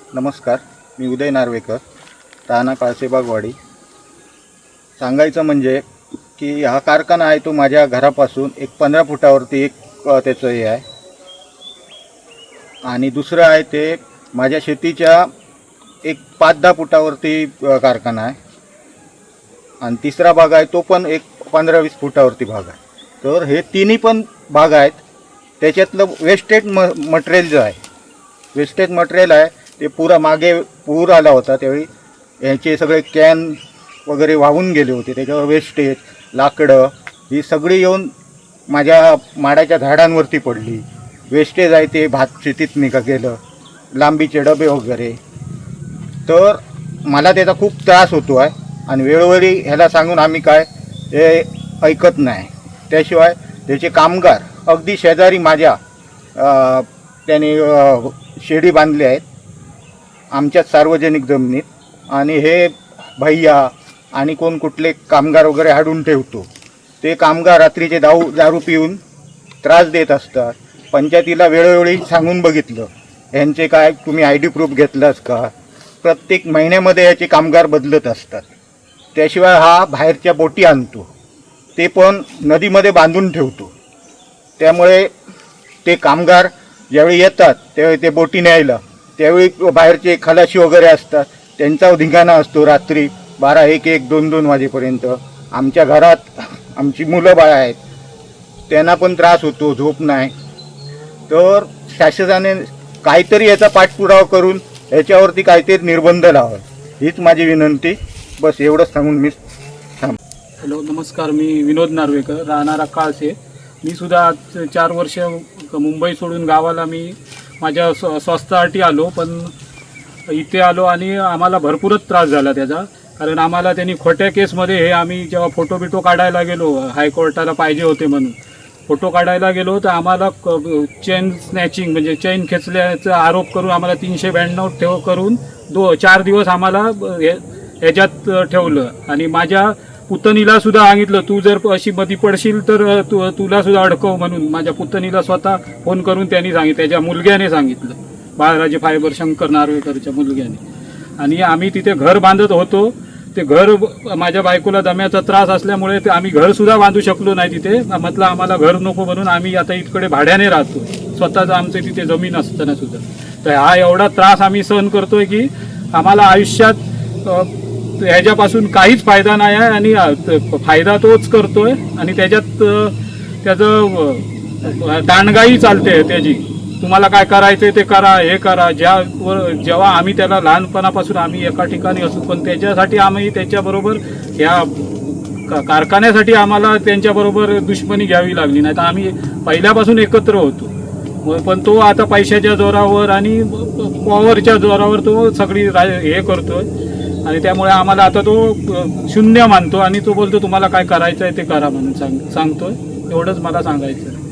नमस्कार, मी उदय नार्वेकर, राहणार काळसेबागवाडी. सांगायचं म्हणजे की हा कारखाना आहे तो माझ्या घरापासून एक 15 फुटावरती त्याचं हे आहे. आणि दुसरं आहे ते माझ्या शेतीच्या एक 5-10 फुटावरती कारखाना आहे. आणि तिसरा भाग आहे तो पण एक 15-20 फुटावरती भाग आहे. तर हे तिन्ही पण भाग आहेत. त्याच्यातलं वेस्टेज मटेरियल जो आहे, वेस्टेज मटेरियल आहे ते मागे पूर आला होता त्यावेळी यांचे सगळे कॅन वगैरे वाहून गेले होते. त्याच्यावर वेस्टेज लाकडं ही सगळी येऊन माझ्या माडाच्या झाडांवरती पडली. वेस्टेज आहे ते भात शेतीत गेलं, लांबीचे डबे वगैरे. तर मला त्याचा खूप त्रास होतो आहे. आणि वेळोवेळी ह्याला सांगून आम्ही काय हे ऐकत नाही. त्याशिवाय त्याचे कामगार अगदी शेजारी माझ्या त्याने शेडी बांधले आहेत आमच्या सार्वजनिक जमिनीत. आणि हे भैया आणि कुठले कामगार वगैरे हाडून ठेवतो. ते कामगार रात्रीचे दारू पिऊन त्रास देत असतात. पंचायतीला वेळोवेळी सांगून बघितलं, ह्यांचे काय तुम्ही ID प्रूफ घेतलास का. प्रत्येक महिन्यामध्ये याचे कामगार बदलत असतात. त्याशिवाय हा बाहेरच्या बोटी आणतो, ते पण नदीमध्ये बांधून ठेवतो. त्यामुळे ते कामगार ज्यावेळी येतात त्यावेळी ते बोटी न्यायला, त्यावेळी बाहेरचे खलाशी वगैरे असतात, त्यांचा धिंगाणा असतो रात्री 12, 1, 1, 2, 2 वाजेपर्यंत. आमच्या घरात आमची मुलं बाळ आहेत, त्यांना पण त्रास होतो, झोप नाही. तर शासनाने काहीतरी याचा पाठपुरावा करून याच्यावरती काहीतरी निर्बंध लावावे, हीच माझी विनंती. बस एवढंच सांगून मी हॅलो, नमस्कार. मी विनोद नार्वेकर, राहणारा काळसे. मी सुद्धा आज 4 वर्ष मुंबई सोडून गावाला मी माझ्या स्वास्थ्यासाठी आलो. पण इथे आलो आणि आम्हाला भरपूरच त्रास झाला त्याचा. कारण आम्हाला त्यांनी खोट्या केसमध्ये हे आम्ही जेव्हा फोटो काढायला गेलो, हायकोर्टाला पाहिजे होते म्हणून फोटो काढायला गेलो, तर आम्हाला चेन स्नॅचिंग म्हणजे चेन खेचल्याचा आरोप करून आम्हाला 392 करून 4 दिवस आम्हाला ह्याच्यात ठेवलं. आणि माझ्या पुतणीला सुद्धा सांगितलं, तू जर अशी मध्ये पडशील तर तुला सुद्धा अडकव म्हणून. माझ्या पुतणीला स्वतः फोन करून त्यांनी सांगितलं, त्याच्या मुलग्याने सांगितलं, बाळराजे फायबर शंकर नार्वेकरच्या मुलग्याने. आणि आम्ही तिथे घर बांधत होतो. ते घर माझ्या बायकोला दम्याचा त्रास असल्यामुळे ते आम्ही घरसुद्धा बांधू शकलो नाही तिथे. म्हटलं आम्हाला घर नको म्हणून आम्ही आता इकडे भाड्याने राहतो, स्वतःचं आमचं तिथे जमीन असताना सुद्धा. तर हा एवढा त्रास आम्ही सहन करतोय की आम्हाला आयुष्यात ह्याच्यापासून काहीच फायदा नाही आहे. आणि फायदा तोच करतोय आणि त्याचं दांडगाई चालते त्याची. तुम्हाला काय करायचं ते करा, हे करा. जेव्हा आम्ही त्याला लहानपणापासून आम्ही एका ठिकाणी असू, पण त्याच्यासाठी आम्ही त्याच्याबरोबर या कारखान्यासाठी आम्हाला त्यांच्याबरोबर दुश्मनी घ्यावी लागली. नाही तर आम्ही पहिल्यापासून एकत्र होतो. पण तो आता पैशाच्या जोरावर आणि पॉवरच्या जोरावर तो सगळी हे करतोय. आणि त्यामुळे आम्हाला आता तो शून्य मानतो आणि तो बोलतो तुम्हाला काय करायचं आहे ते करा म्हणून सांगतोय. एवढंच मला सांगायचं.